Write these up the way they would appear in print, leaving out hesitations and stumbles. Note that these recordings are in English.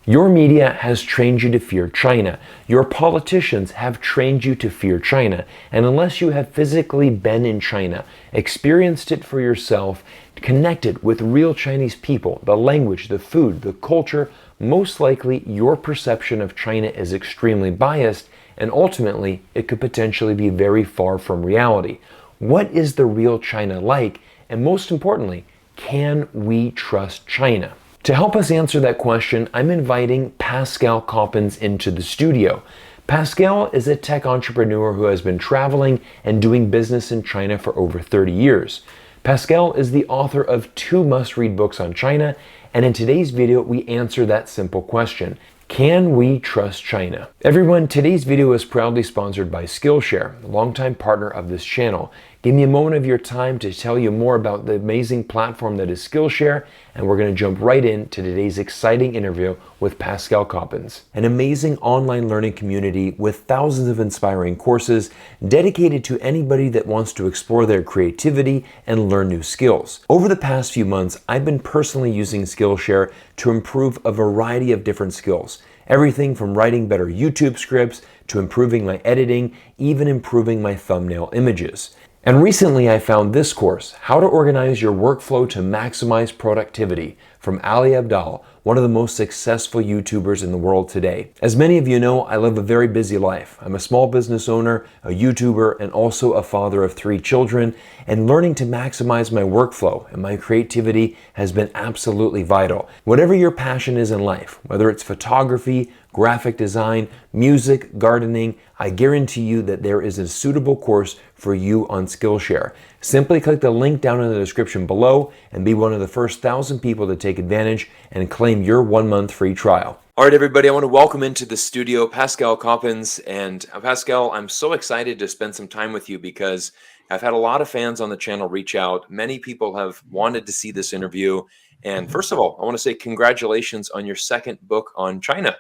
Your media has trained you to fear China. Your politicians have trained you to fear China. And unless you have physically been in China, experienced it for yourself, connected with real Chinese people, the language, the food, the culture, most likely your perception of China is extremely biased, and ultimately it could potentially be very far from reality. What is the real China like? And most importantly, can we trust China? To help us answer that question, I'm inviting Pascal Coppens into the studio. Pascal is a tech entrepreneur who has been traveling and doing business in China for over 30 years. Pascal is the author of 2 must-read books on China, and in today's video, we answer that simple question. Can we trust China? Everyone, today's video is proudly sponsored by Skillshare, a longtime partner of this channel. Give me a moment of your time to tell you more about the amazing platform that is Skillshare, and we're going to jump right into today's exciting interview with Pascal Coppens. An amazing online learning community with thousands of inspiring courses dedicated to anybody that wants to explore their creativity and learn new skills. Over the past few months, I've been personally using Skillshare to improve a variety of different skills. Everything from writing better YouTube scripts to improving my editing, even improving my thumbnail images. And recently I found this course, How to Organize Your Workflow to Maximize Productivity, from Ali Abdaal, one of the most successful YouTubers in the world today. As many of you know, I live a very busy life. I'm a small business owner, a YouTuber, and also a father of 3 children, and learning to maximize my workflow and my creativity has been absolutely vital. Whatever your passion is in life, whether it's photography, graphic design, music, gardening, I guarantee you that there is a suitable course for you on Skillshare. Simply click the link down in the description below and be one of the first 1,000 people to take advantage and claim your 1-month free trial. All right, everybody, I want to welcome into the studio Pascal Coppens. And Pascal, I'm so excited to spend some time with you because I've had a lot of fans on the channel reach out. Many people have wanted to see this interview. And first of all, I want to say congratulations on your 2nd book on China.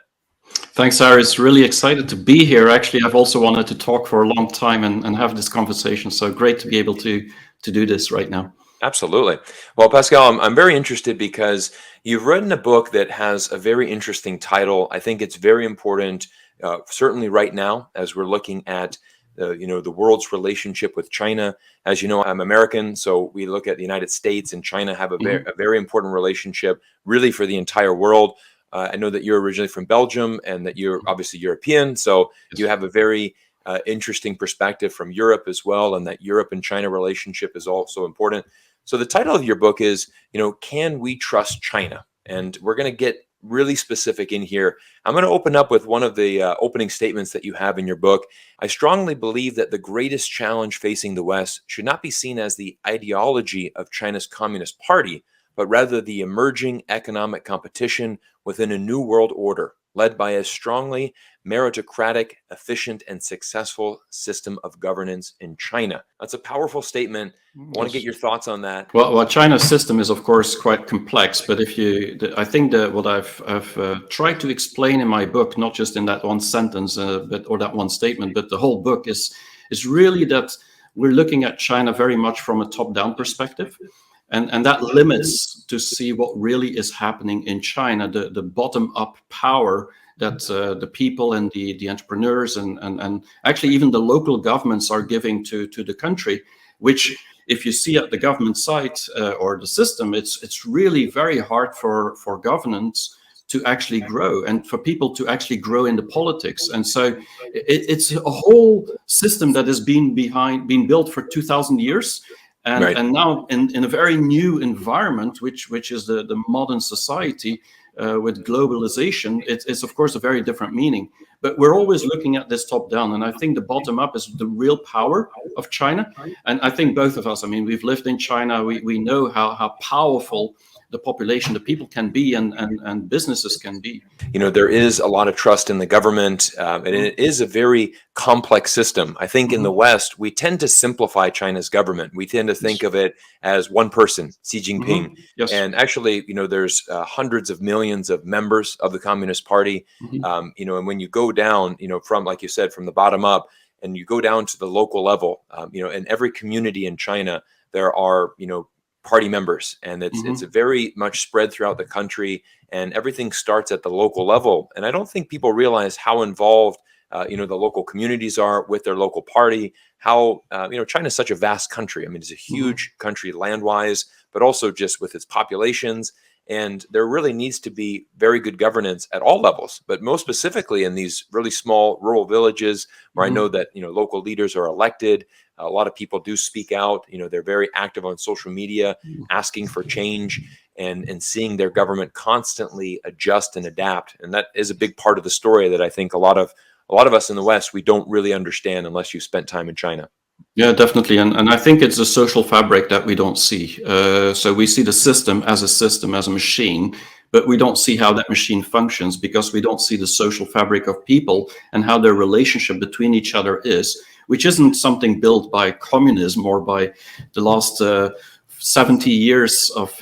Thanks, Cyrus. Really excited to be here. Actually, I've also wanted to talk for a long time and have this conversation. So great to be able to do this right now. Absolutely. Well, Pascal, I'm very interested because you've written a book that has a very interesting title. I think it's very important, certainly right now, as we're looking at the world's relationship with China. As you know, I'm American, so we look at the United States and China have a very important relationship, really for the entire world. I know that you're originally from Belgium and that you're obviously European, so you have a very interesting perspective from Europe as well, and that Europe and China relationship is also important. So the title of your book is, Can We Trust China? And we're going to get really specific in here. I'm going to open up with one of the opening statements that you have in your book. I strongly believe that the greatest challenge facing the West should not be seen as the ideology of China's Communist Party, but rather the emerging economic competition within a new world order, led by a strongly meritocratic, efficient, and successful system of governance in China. That's a powerful statement. I want to get your thoughts on that. Well, China's system is, of course, quite complex. But I think that what I've tried to explain in my book, not just in that one sentence, or that one statement, but the whole book is really that we're looking at China very much from a top-down perspective. And that limits to see what really is happening in China, the bottom-up power that the people and the entrepreneurs and actually even the local governments are giving to the country, which if you see at the government side or the system, it's really very hard for governance to actually grow and for people to actually grow in the politics. And so it's a whole system that has been built for 2,000 years. And now in a very new environment, which is the modern society with globalization, it's of course a very different meaning. But we're always looking at this top down. And I think the bottom up is the real power of China. And I think both of us, we've lived in China. We know how powerful the population, the people can be and businesses can be. There is a lot of trust in the government, and it is a very complex system. I think in the West, we tend to simplify China's government. We tend to think of it as one person, Xi Jinping. Yes. And actually, there's hundreds of millions of members of the Communist Party. And when you go down, from, like you said, from the bottom up, and you go down to the local level, in every community in China, there are, party members, and it's very much spread throughout the country, and everything starts at the local level. And I don't think people realize how involved the local communities are with their local party. How China is such a vast country. I mean, it's a huge country land-wise, but also just with its populations. And there really needs to be very good governance at all levels, but most specifically in these really small rural villages where I know that, local leaders are elected. A lot of people do speak out. They're very active on social media, asking for change and seeing their government constantly adjust and adapt. And that is a big part of the story that I think a lot of us in the West, we don't really understand unless you've spent time in China. Yeah, definitely. And I think it's a social fabric that we don't see. So we see the system, as a machine, but we don't see how that machine functions because we don't see the social fabric of people and how their relationship between each other is, which isn't something built by communism or by the last 70 years of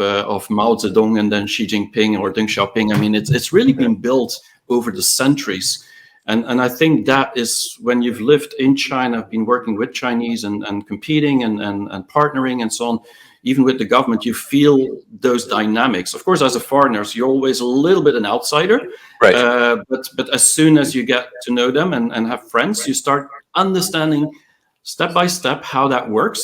Mao Zedong and then Xi Jinping or Deng Xiaoping. I mean, it's really been built over the centuries. And I think that is when you've lived in China, been working with Chinese and competing and partnering and so on, even with the government, you feel those dynamics. Of course, as a foreigner, you're always a little bit an outsider. Right. But as soon as you get to know them and have friends, you start understanding step by step how that works.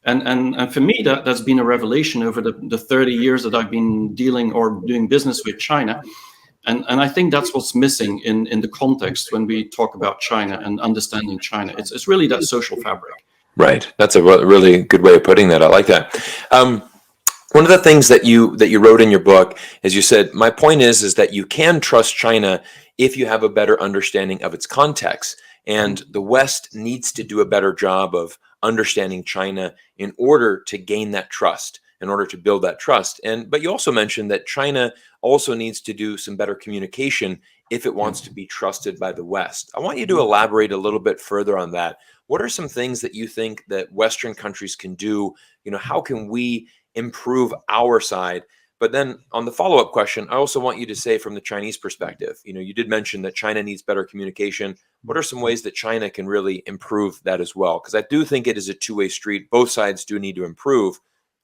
And for me, that's been a revelation over the 30 years that I've been dealing or doing business with China. And I think that's what's missing in the context when we talk about China and understanding China. It's really that social fabric. Right. That's a really good way of putting that. I like that. One of the things that you wrote in your book is you said, my point is that you can trust China if you have a better understanding of its context. And the West needs to do a better job of understanding China in order to gain that trust, in order to build that trust. But you also mentioned that China also needs to do some better communication if it wants to be trusted by the West. I want you to elaborate a little bit further on that. What are some things that you think that Western countries can do? How can we improve our side? But then on the follow-up question, I also want you to say from the Chinese perspective, you did mention that China needs better communication. What are some ways that China can really improve that as well? Because I do think it is a two-way street. Both sides do need to improve.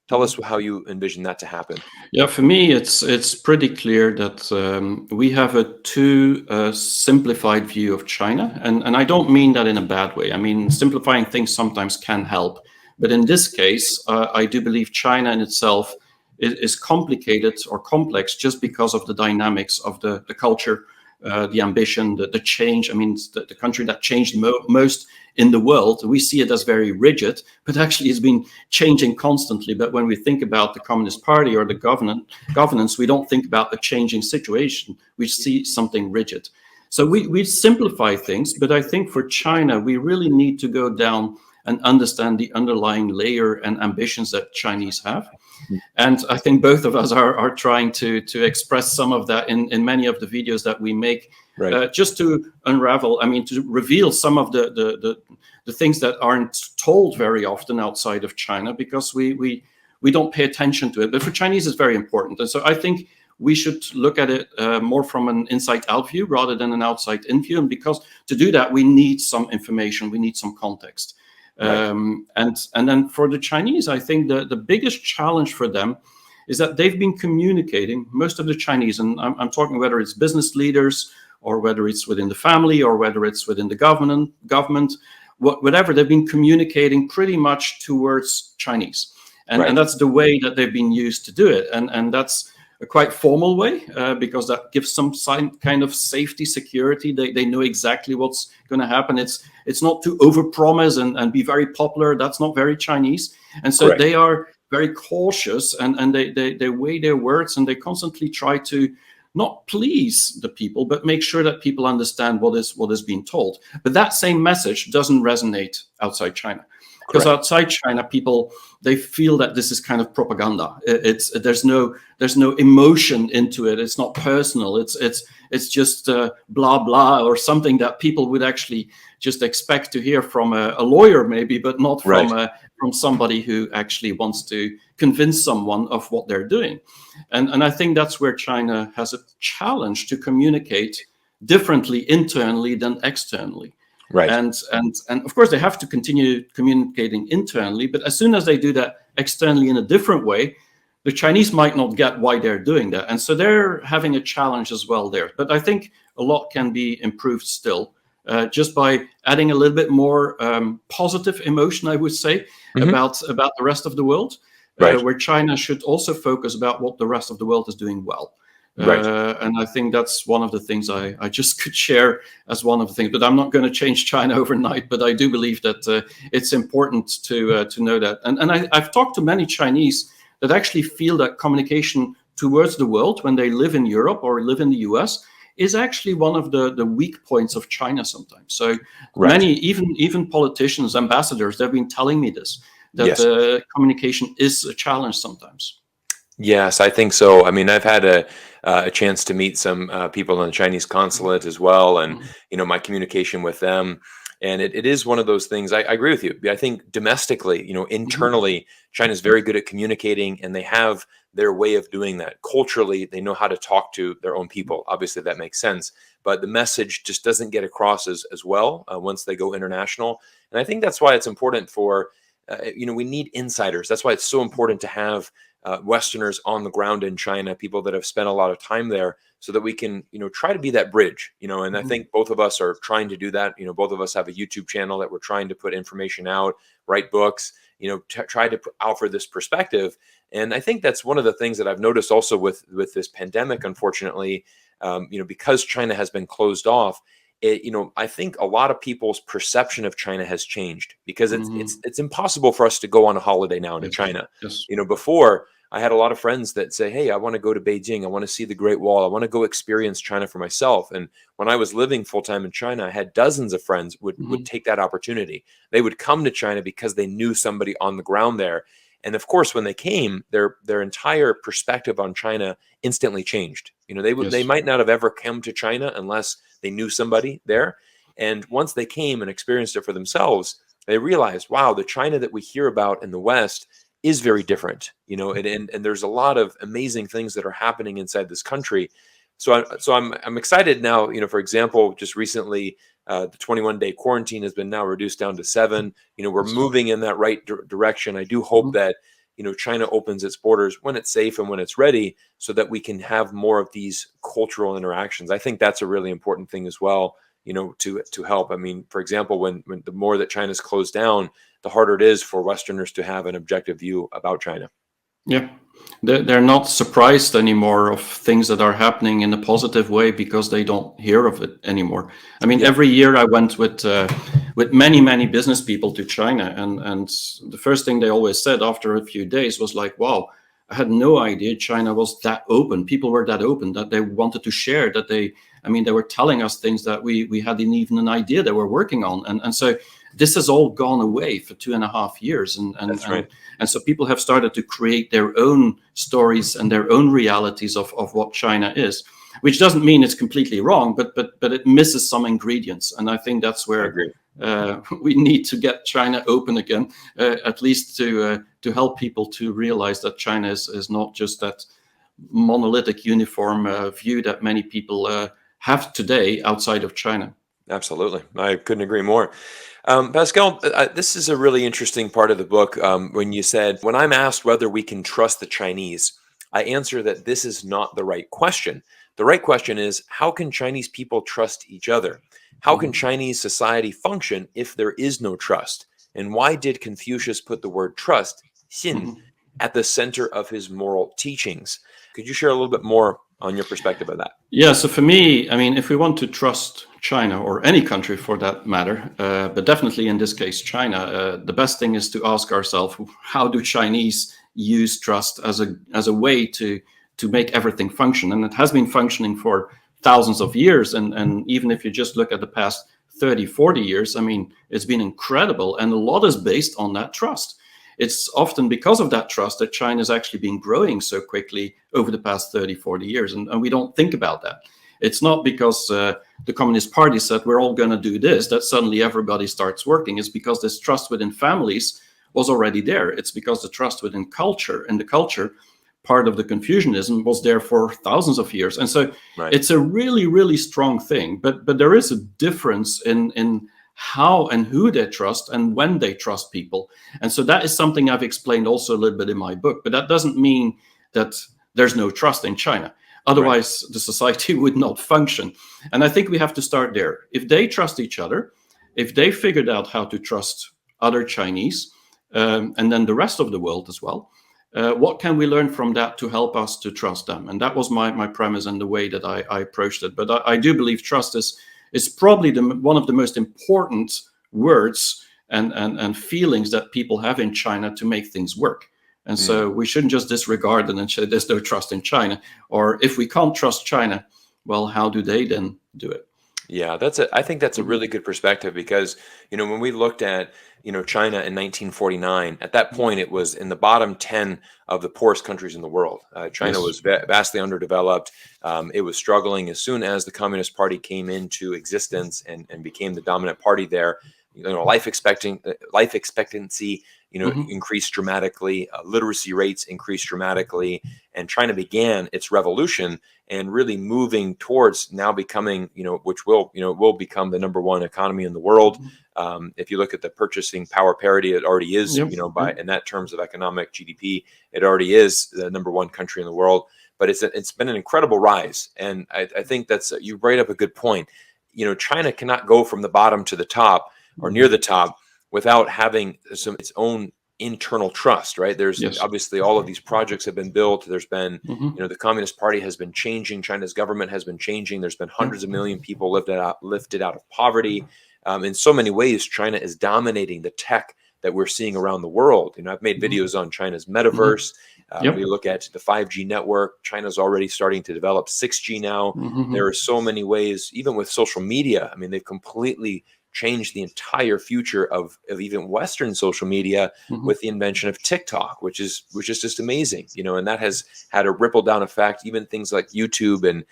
Tell us how you envision that to happen. Yeah, for me, it's pretty clear that we have a too simplified view of China. And I don't mean that in a bad way. I mean, simplifying things sometimes can help. But in this case, I do believe China in itself is complicated or complex just because of the dynamics of the culture, the ambition, the change. I mean, the country that changed most in the world. We see it as very rigid, but actually it's been changing constantly. But when we think about the Communist Party or the governance, we don't think about a changing situation. We see something rigid. So we simplify things, but I think for China, we really need to go down and understand the underlying layer and ambitions that Chinese have. And I think both of us are trying to express some of that in many of the videos that we make, right. Just to unravel, to reveal some of the things that aren't told very often outside of China, because we don't pay attention to it. But for Chinese, it's very important. And so I think we should look at it more from an inside-out view rather than an outside-in view. And because to do that, we need some information, we need some context. Right. And then for the Chinese, I think the biggest challenge for them is that they've been communicating, most of the Chinese, and I'm talking whether it's business leaders or whether it's within the family or whether it's within the government, whatever, they've been communicating pretty much towards Chinese. And, right. And that's the way that they've been used to do it. And that's a quite formal way because that gives some kind of safety, security. They know exactly what's going to happen. It's not to overpromise and be very popular. That's not very Chinese. And so Correct. They are very cautious and they weigh their words, and they constantly try to not please the people, but make sure that people understand what is being told. But that same message doesn't resonate outside China. Because outside China, people, they feel that this is kind of propaganda. There's no emotion into it. It's not personal. It's just blah blah or something that people would actually just expect to hear from a lawyer maybe, but not from from somebody who actually wants to convince someone of what they're doing. And I think that's where China has a challenge to communicate differently internally than externally. Right. And of course they have to continue communicating internally, but as soon as they do that externally in a different way, the Chinese might not get why they're doing that. And so they're having a challenge as well there. But I think a lot can be improved still, just by adding a little bit more positive emotion, I would say, about the rest of the world, Right. where China should also focus about what the rest of the world is doing well. Right. And I think that's one of the things I just could share as one of the things. But I'm not going to change China overnight. But I do believe that it's important to know that. And I've talked to many Chinese that actually feel that communication towards the world when they live in Europe or live in the US is actually one of the weak points of China sometimes. So many, even politicians, ambassadors, they've been telling me this, that communication is a challenge sometimes. Yes, I think so. I mean, I've had a chance to meet some people in the Chinese consulate as well, and my communication with them. And it is one of those things. I agree with you. I think domestically, internally, China's very good at communicating, and they have their way of doing that. Culturally, they know how to talk to their own people. Obviously, that makes sense. But the message just doesn't get across as well once they go international. And I think that's why it's important for, we need insiders. That's why it's so important to have Westerners on the ground in China, people that have spent a lot of time there, so that we can, try to be that bridge, and I think both of us are trying to do that. Both of us have a YouTube channel that we're trying to put information out, write books, try to offer this perspective. And I think that's one of the things that I've noticed also with this pandemic, unfortunately, because China has been closed off. I think a lot of people's perception of China has changed, because it's impossible for us to go on a holiday now to China. Yes. Before, I had a lot of friends that say, hey, I want to go to Beijing. I want to see the Great Wall. I want to go experience China for myself. And when I was living full time in China, I had dozens of friends would take that opportunity. They would come to China because they knew somebody on the ground there. And of course, when they came, their entire perspective on China instantly changed. They might not have ever come to China unless they knew somebody there. And once they came and experienced it for themselves, they realized, wow, the China that we hear about in the West is very different, and there's a lot of amazing things that are happening inside this country. So I'm excited now. For example, just recently, the 21-day quarantine has been now reduced down to 7. We're moving in that right direction. I do hope that China opens its borders when it's safe and when it's ready, so that we can have more of these cultural interactions. I think that's a really important thing as well, to help. I mean, for example, when the more that China's closed down, the harder it is for Westerners to have an objective view about China. Yeah, they're not surprised anymore of things that are happening in a positive way, because they don't hear of it anymore. I mean, every year I went with many business people to China, and the first thing they always said after a few days was like, "Wow, I had no idea China was that open. People were that open, that they wanted to share. That they were telling us things that we hadn't even an idea they were working on." And so this has all gone away for 2.5 years, That's right. and so people have started to create their own stories and their own realities of what China is, which doesn't mean it's completely wrong, but it misses some ingredients. And I think that's where we need to get China open again, at least to help people to realize that China is not just that monolithic, uniform view that many people have today outside of China. Absolutely. I couldn't agree more. Pascal, this is a really interesting part of the book, when you said, when I'm asked whether we can trust the Chinese, I answer that this is not the right question. The right question is, how can Chinese people trust each other? How can Chinese society function if there is no trust? And why did Confucius put the word trust, 信, at the center of his moral teachings? Could you share a little bit more on your perspective of that? Yeah, so for me, I mean, if we want to trust China, or any country for that matter, but definitely in this case, China, the best thing is to ask ourselves, how do Chinese use trust as a way to make everything function? And it has been functioning for thousands of years. And even if you just look at the past 30, 40 years, I mean, it's been incredible. And a lot is based on that trust. It's often because of that trust that China has actually been growing so quickly over the past 30, 40 years. And we don't think about that. It's not because the Communist Party said we're all going to do this that suddenly everybody starts working. It's because this trust within families was already there. It's because the trust within culture, and the culture part of the Confucianism was there for thousands of years. And so it's a really, really strong thing. But there is a difference in how and who they trust and when they trust people. And so that is something I've explained also a little bit in my book. But that doesn't mean that there's no trust in China. Otherwise, the society would not function. And I think we have to start there. If they trust each other, if they figured out how to trust other Chinese, and then the rest of the world as well, what can we learn from that to help us to trust them? And that was my premise and the way that I approached it. But I do believe trust is probably one of the most important words and feelings that people have in China to make things work. And so we shouldn't just disregard it and say there's no trust in China. Or if we can't trust China, well, how do they then do it? Yeah, I think that's a really good perspective because, when we looked at, China in 1949, at that point, it was in the bottom 10 of the poorest countries in the world. China Yes. was vastly underdeveloped. It was struggling. As soon as the Communist Party came into existence and became the dominant party there, life expectancy, increased dramatically, literacy rates increased dramatically, and China began its revolution and really moving towards now becoming, which will become the number one economy in the world. If you look at the purchasing power parity, it already is, Yep. in that terms of economic GDP, it already is the number one country in the world. But it's been an incredible rise, and I think you bring up a good point. China cannot go from the bottom to the top or near the top without having its own internal trust, right? There's Yes. obviously all of these projects have been built. There's been, Mhm. the Communist Party has been changing. China's government has been changing. There's been hundreds of million people lifted out of poverty. In so many ways, China is dominating the tech that we're seeing around the world. I've made videos on China's metaverse. Yep. We look at the 5G network. China's already starting to develop 6G now. There are so many ways, even with social media. I mean, they've completely changed the entire future of even Western social media with the invention of TikTok, which is just amazing, and that has had a ripple down effect. Even things like YouTube and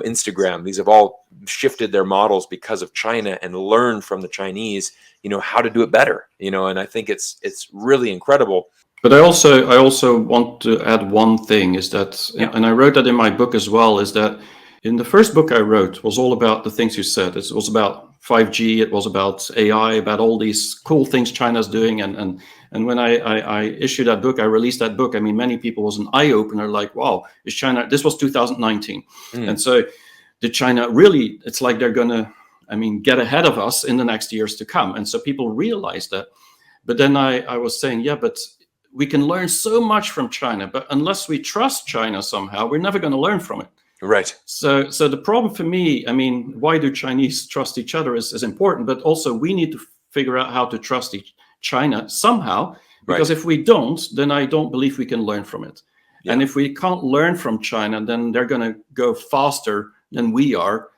Instagram, these have all shifted their models because of China and learned from the Chinese, how to do it better, and I think it's really incredible. But I also want to add one thing is that, and I wrote that in my book as well, is that in the first book I wrote was all about the things you said. It was about 5G, it was about AI, about all these cool things China's doing. And when I issued that book, I released that book. I mean, many people was an eye opener, like, wow, is China? This was 2019, and so did China really? It's like they're gonna, get ahead of us in the next years to come. And so people realized that. But then I was saying, yeah, but we can learn so much from China, but unless we trust China somehow, we're never going to learn from it. Right. So the problem for me, why do Chinese trust each other is important, but also we need to figure out how to trust China somehow, because if we don't, then I don't believe we can learn from it. Yeah. And if we can't learn from China, then they're going to go faster than we are,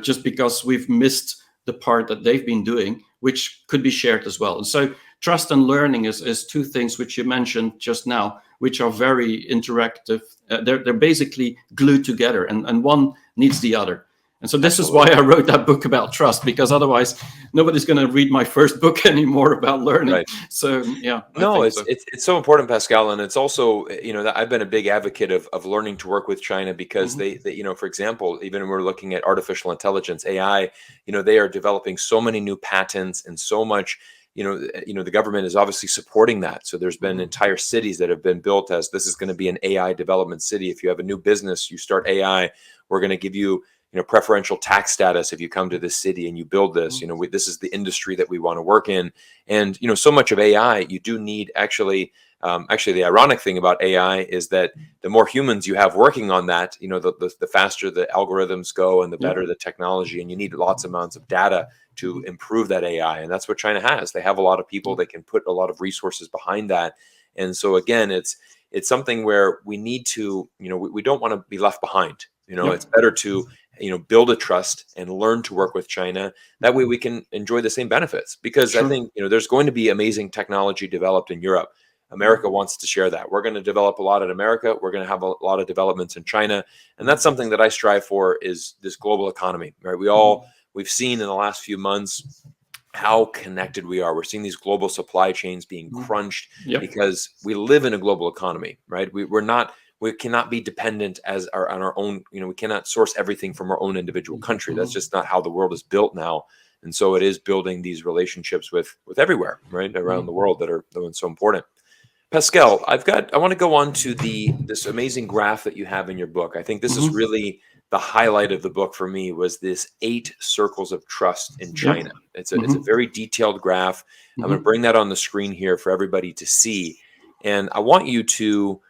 just because we've missed the part that they've been doing, which could be shared as well. And so trust and learning is two things which you mentioned just now, which are very interactive. They're basically glued together, and one needs the other. And so this Absolutely. Is why I wrote that book about trust, because otherwise nobody's going to read my first book anymore about learning. Right. So yeah, it's so important, Pascal, and it's also that I've been a big advocate of learning to work with China because they for example, even when we're looking at artificial intelligence, AI, they are developing so many new patents and so much. The government is obviously supporting that. So there's been entire cities that have been built as this is going to be an AI development city. If you have a new business, you start AI, we're going to give you, preferential tax status if you come to this city and you build this. This is the industry that we want to work in. And so much of AI, you do need actually the ironic thing about AI is that the more humans you have working on that, the faster the algorithms go and the better the technology, and you need lots of amounts of data to improve that AI. And that's what China has. They have a lot of people that can put a lot of resources behind that. And so again, it's something where we need to, we don't want to be left behind. It's better to, build a trust and learn to work with China. That way we can enjoy the same benefits, because I think, there's going to be amazing technology developed in Europe. America wants to share that. We're going to develop a lot in America. We're going to have a lot of developments in China. And that's something that I strive for, is this global economy, right? We've seen in the last few months how connected we are. We're seeing these global supply chains being crunched because we live in a global economy, right? We cannot be dependent on our own, we cannot source everything from our own individual country. That's just not how the world is built now. And so it is building these relationships with everywhere, right, around the world that are so important. Pascal, I want to go on to this amazing graph that you have in your book. I think this is really the highlight of the book for me, was this 8 circles of trust in China. It's a very detailed graph. I'm going to bring that on the screen here for everybody to see. And I want you to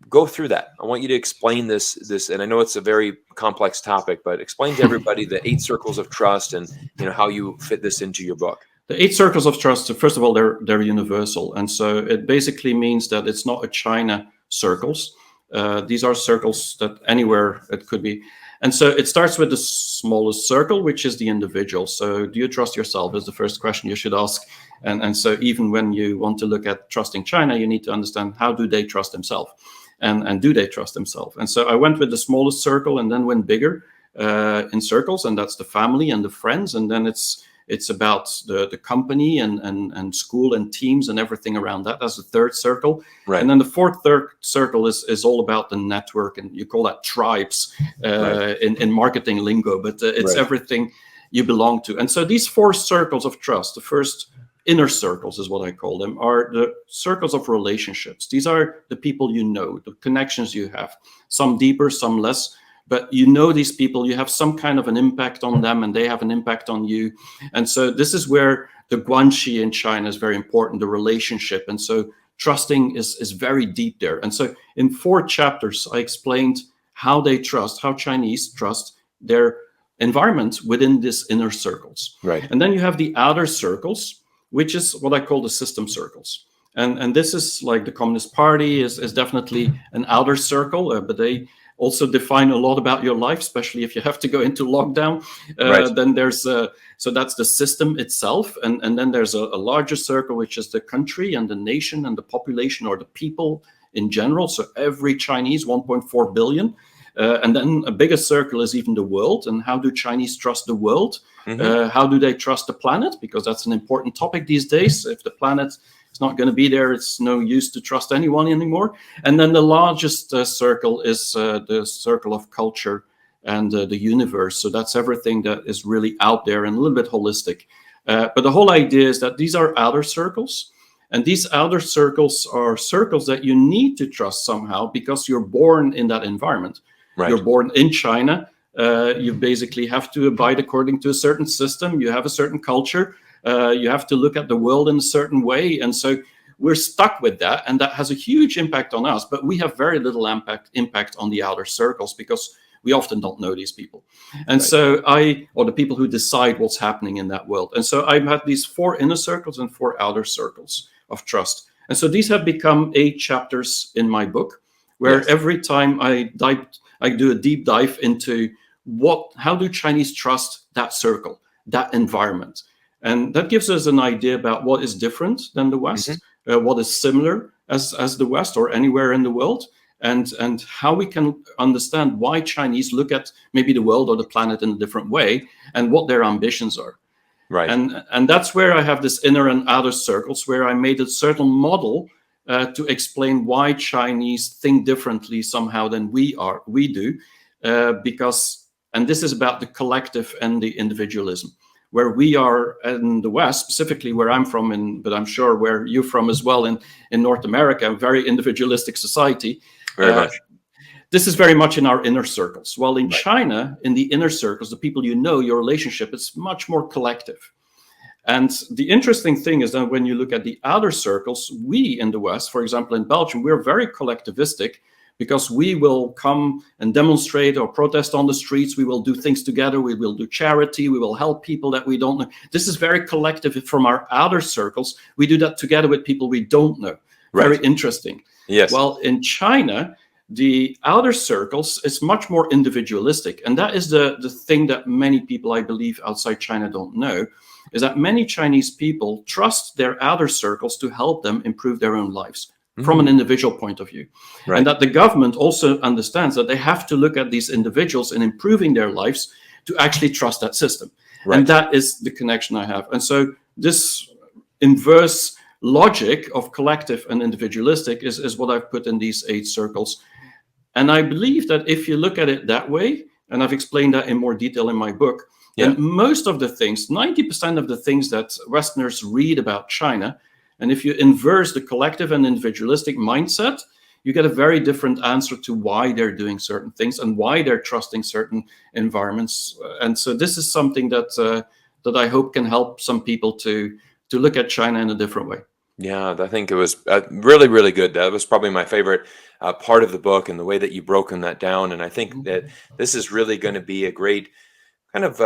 go through that. I want you to explain this, and I know it's a very complex topic, but explain to everybody the 8 circles of trust and how you fit this into your book. The 8 circles of trust, first of all, they're universal. And so it basically means that it's not a China circles. These are circles that anywhere it could be. And so it starts with the smallest circle, which is the individual. So do you trust yourself is the first question you should ask. And so even when you want to look at trusting China, you need to understand, how do they trust themselves? And do they trust themselves? And so I went with the smallest circle and then went bigger in circles, and that's the family and the friends. And then it's about the company and school and teams and everything around that. That's the third circle. Right. And then the third circle is all about the network, and you call that tribes in marketing lingo, but it's everything you belong to. And so these 4 circles of trust, the first inner circles is what I call them, are the circles of relationships. These are the people you know, the connections you have, some deeper, some less. But you know these people, you have some kind of an impact on them, and they have an impact on you. And so this is where the guanxi in China is very important, the relationship. And so trusting is very deep there. And so in 4 chapters, I explained how they trust, how Chinese trust their environment within these inner circles. Right. And then you have the outer circles, which is what I call the system circles. And this is like the Communist Party is definitely an outer circle, but they also define a lot about your life, especially if you have to go into lockdown. Then there's so that's the system itself, and then there's a larger circle, which is the country and the nation and the population, or the people in general. So every Chinese, 1.4 billion. And then a bigger circle is even the world. And how do Chinese trust the world? How do they trust the planet? Because that's an important topic these days. If the planet is not going to be there, it's no use to trust anyone anymore. And then the largest circle is the circle of culture and the universe. So that's everything that is really out there and a little bit holistic. But the whole idea is that these are outer circles. And these outer circles are circles that you need to trust somehow, because you're born in that environment. Right. You're born in China. You basically have to abide according to a certain system. You have a certain culture. You have to look at the world in a certain way. And so we're stuck with that. And that has a huge impact on us. But we have very little impact on the outer circles, because we often don't know these people. And so or the people who decide what's happening in that world. And so I've had these 4 inner circles and 4 outer circles of trust. And so these have become 8 chapters in my book, where every time I do a deep dive into how do Chinese trust that circle, that environment. And that gives us an idea about what is different than the West, what is similar as the West or anywhere in the world, and how we can understand why Chinese look at maybe the world or the planet in a different way, and what their ambitions are. Right. And that's where I have this inner and outer circles, where I made a certain model to explain why Chinese think differently somehow than we do, because, and this is about the collective and the individualism, where we are in the West, specifically where I'm from, but I'm sure where you're from as well, in North America, a very individualistic society. Very much. This is very much in our inner circles. While in China, in the inner circles, the people you know, your relationship, is much more collective. And the interesting thing is that when you look at the outer circles, we in the West, for example, in Belgium, we're very collectivistic, because we will come and demonstrate or protest on the streets. We will do things together. We will do charity. We will help people that we don't know. This is very collective from our outer circles. We do that together with people we don't know. Right. Very interesting. Yes. Well, in China, the outer circles is much more individualistic. And that is the thing that many people, I believe, outside China don't know, is that many Chinese people trust their outer circles to help them improve their own lives from an individual point of view. Right. And that the government also understands that they have to look at these individuals in improving their lives to actually trust that system. Right. And that is the connection I have. And so this inverse logic of collective and individualistic is what I've put in these 8 circles. And I believe that if you look at it that way, and I've explained that in more detail in my book, And most of the things, 90% of the things that Westerners read about China, and if you inverse the collective and individualistic mindset, you get a very different answer to why they're doing certain things and why they're trusting certain environments. And so this is something that that I hope can help some people to look at China in a different way. Yeah, I think it was really, really good. That was probably my favorite part of the book, and the way that you broken that down. And I think that this is really going to be a great kind of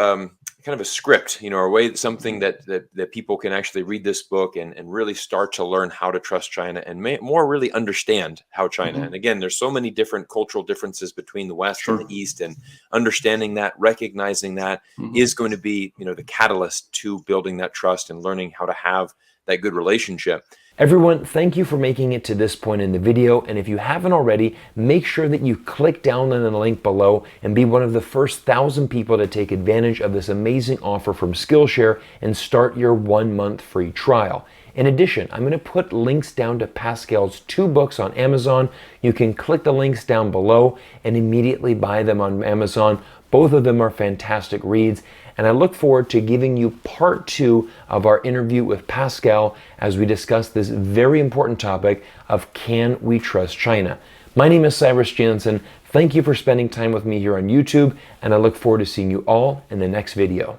a script, you know, or a way, something that people can actually read this book and really start to learn how to trust China and more really understand how China. And again, there's so many different cultural differences between the West and the East, and understanding that, recognizing that is going to be, you know, the catalyst to building that trust and learning how to have that good relationship. Everyone, thank you for making it to this point in the video, and if you haven't already, make sure that you click down on the link below and be one of the first 1,000 people to take advantage of this amazing offer from Skillshare and start your 1-month free trial. In addition, I'm going to put links down to Pascal's 2 books on Amazon. You can click the links down below and immediately buy them on Amazon. Both of them are fantastic reads, and I look forward to giving you part 2 of our interview with Pascal as we discuss this very important topic of, can we trust China? My name is Cyrus Janssen. Thank you for spending time with me here on YouTube, and I look forward to seeing you all in the next video.